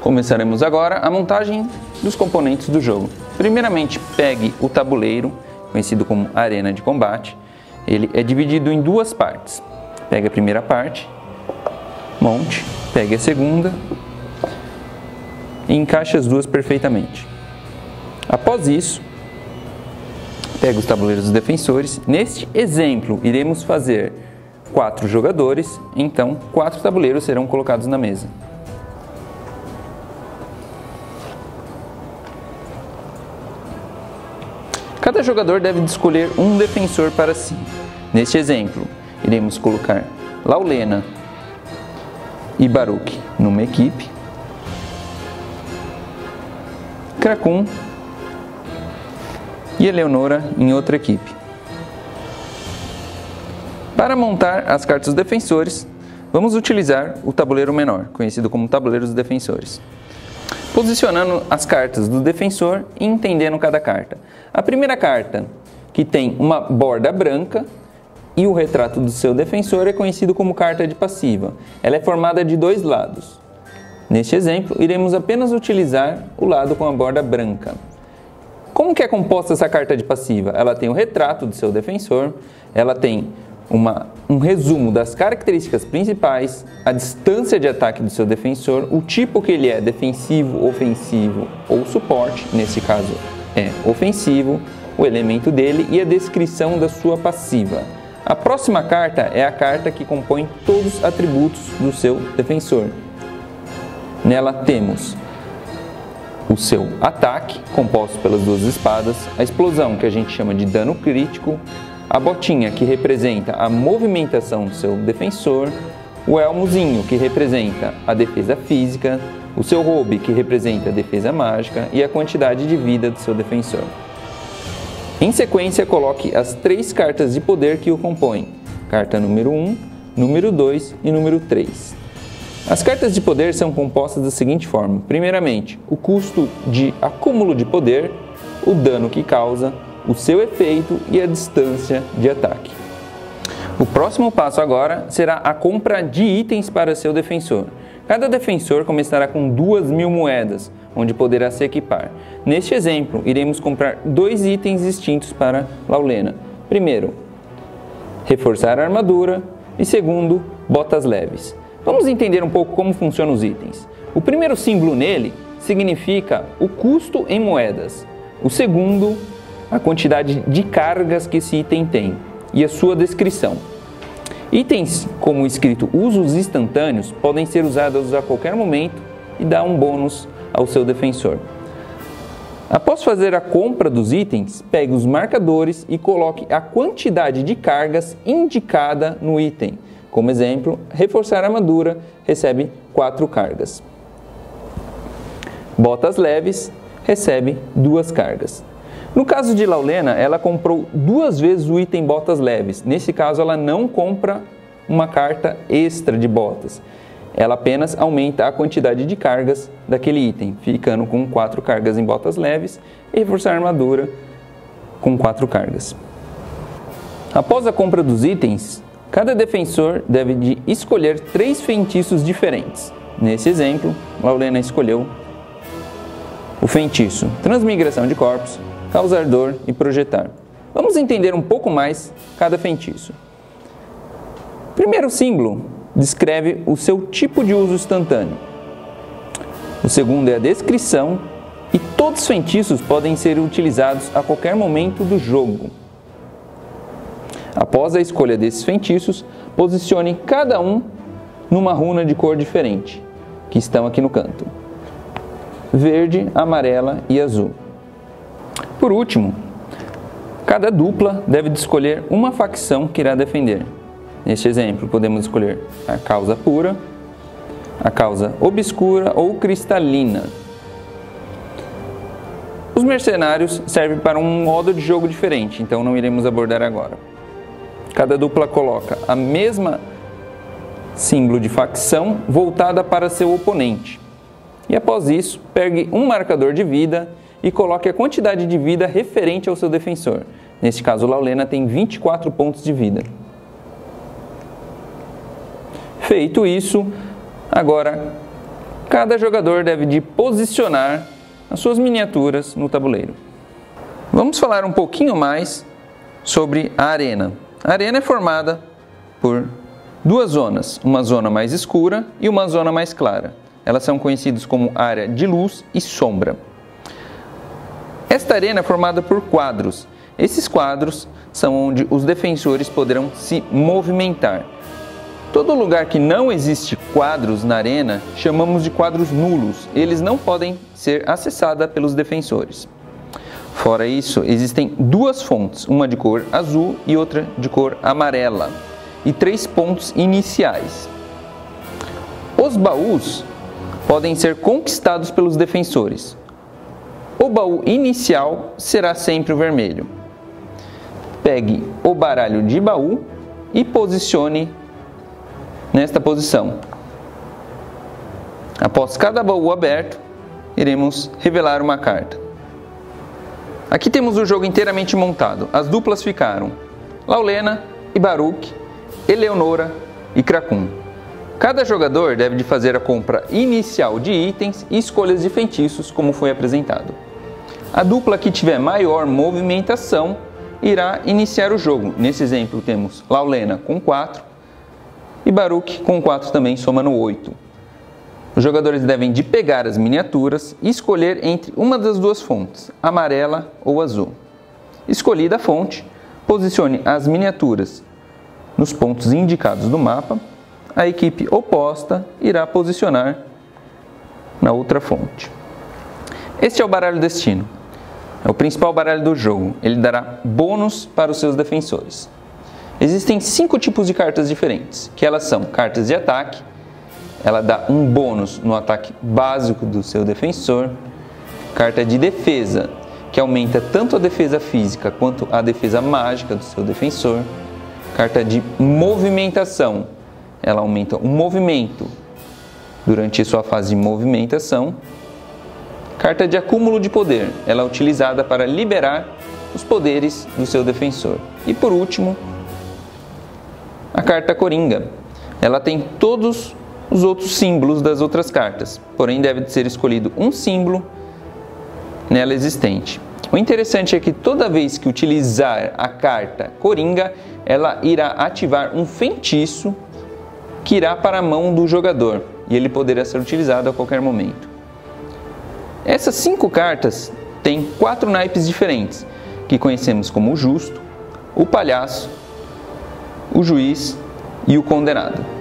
Começaremos agora a montagem dos componentes do jogo. Primeiramente, pegue o tabuleiro, conhecido como arena de combate. Ele é dividido em duas partes. Pegue a primeira parte, monte, pegue a segunda e encaixe as duas perfeitamente. Após isso, pegue os tabuleiros dos defensores. Neste exemplo, iremos fazer 4 jogadores, então 4 tabuleiros serão colocados na mesa. Cada jogador deve escolher um defensor para si. Neste exemplo, iremos colocar Laulena e Baruch numa equipe, Krakum e Eleonora em outra equipe. Para montar as cartas dos defensores, vamos utilizar o tabuleiro menor, conhecido como tabuleiro dos defensores. Posicionando as cartas do defensor e entendendo cada carta. A primeira carta, que tem uma borda branca e o retrato do seu defensor, é conhecido como carta de passiva. Ela é formada de 2 lados. Neste exemplo, iremos apenas utilizar o lado com a borda branca. Como que é composta essa carta de passiva? Ela tem o retrato do seu defensor, ela tem um resumo das características principais, a distância de ataque do seu defensor, o tipo que ele é, defensivo, ofensivo ou suporte, nesse caso é ofensivo, o elemento dele e a descrição da sua passiva. A próxima carta é a carta que compõe todos os atributos do seu defensor. Nela temos o seu ataque, composto pelas 2 espadas, a explosão, que a gente chama de dano crítico, a botinha, que representa a movimentação do seu defensor, o elmozinho, que representa a defesa física, o seu roube, que representa a defesa mágica, e a quantidade de vida do seu defensor. Em sequência, coloque as 3 cartas de poder que o compõem, carta número 1, número 2 e número 3. As cartas de poder são compostas da seguinte forma: primeiramente, o custo de acúmulo de poder, o dano que causa, o seu efeito e a distância de ataque. O próximo passo agora será a compra de itens para seu defensor. Cada defensor começará com 2.000 moedas, onde poderá se equipar. Neste exemplo, iremos comprar 2 itens distintos para Laulena. Primeiro, reforçar a armadura e segundo, botas leves. Vamos entender um pouco como funcionam os itens. O primeiro símbolo nele significa o custo em moedas. O segundo, a quantidade de cargas que esse item tem e a sua descrição. Itens como escrito usos instantâneos podem ser usados a qualquer momento e dar um bônus ao seu defensor. Após fazer a compra dos itens, pegue os marcadores e coloque a quantidade de cargas indicada no item. Como exemplo, reforçar a armadura recebe 4 cargas. Botas leves recebe 2 cargas. No caso de Laulena, ela comprou 2 vezes o item botas leves. Nesse caso, ela não compra uma carta extra de botas. Ela apenas aumenta a quantidade de cargas daquele item, ficando com 4 cargas em botas leves e reforçar a armadura com 4 cargas. Após a compra dos itens, cada defensor deve escolher 3 feitiços diferentes. Nesse exemplo, Laulena escolheu o feitiço Transmigração de Corpos, Causar Dor e Projetar. Vamos entender um pouco mais cada feitiço. Primeiro símbolo descreve o seu tipo de uso instantâneo. O segundo é a descrição e todos os feitiços podem ser utilizados a qualquer momento do jogo. Após a escolha desses feitiços, posicione cada um numa runa de cor diferente, que estão aqui no canto: verde, amarela e azul. Por último, cada dupla deve escolher uma facção que irá defender. Neste exemplo, podemos escolher a causa pura, a causa obscura ou cristalina. Os mercenários servem para um modo de jogo diferente, então não iremos abordar agora. Cada dupla coloca a mesma símbolo de facção voltada para seu oponente. E após isso, pegue um marcador de vida e coloque a quantidade de vida referente ao seu defensor. Neste caso, Laulena tem 24 pontos de vida. Feito isso, agora cada jogador deve de posicionar as suas miniaturas no tabuleiro. Vamos falar um pouquinho mais sobre a arena. A arena é formada por duas zonas, uma zona mais escura e uma zona mais clara. Elas são conhecidas como área de luz e sombra. Esta arena é formada por quadros. Esses quadros são onde os defensores poderão se movimentar. Todo lugar que não existe quadros na arena chamamos de quadros nulos. Eles não podem ser acessados pelos defensores. Fora isso, existem duas fontes, uma de cor azul e outra de cor amarela, e 3 pontos iniciais. Os baús podem ser conquistados pelos defensores. O baú inicial será sempre o vermelho. Pegue o baralho de baú e posicione nesta posição. Após cada baú aberto, iremos revelar uma carta. Aqui temos o jogo inteiramente montado. As duplas ficaram Laulena e Baruch, Eleonora e Krakum. Cada jogador deve de fazer a compra inicial de itens e escolhas de feitiços, como foi apresentado. A dupla que tiver maior movimentação irá iniciar o jogo. Nesse exemplo temos Laulena com 4 e Baruch com 4 também, somando 8. Os jogadores devem de pegar as miniaturas e escolher entre uma das duas fontes, amarela ou azul. Escolhida a fonte, posicione as miniaturas nos pontos indicados do mapa. A equipe oposta irá posicionar na outra fonte. Este é o baralho destino. É o principal baralho do jogo. Ele dará bônus para os seus defensores. Existem 5 tipos de cartas diferentes, que elas são cartas de ataque. Ela dá um bônus no ataque básico do seu defensor. Carta de defesa, que aumenta tanto a defesa física quanto a defesa mágica do seu defensor. Carta de movimentação, ela aumenta o movimento durante sua fase de movimentação. Carta de acúmulo de poder, ela é utilizada para liberar os poderes do seu defensor. E por último, a carta Coringa. Ela tem todos os outros símbolos das outras cartas, porém deve ser escolhido um símbolo nela existente. O interessante é que toda vez que utilizar a carta Coringa, ela irá ativar um feitiço que irá para a mão do jogador e ele poderá ser utilizado a qualquer momento. Essas 5 cartas têm 4 naipes diferentes, que conhecemos como o Justo, o Palhaço, o Juiz e o Condenado.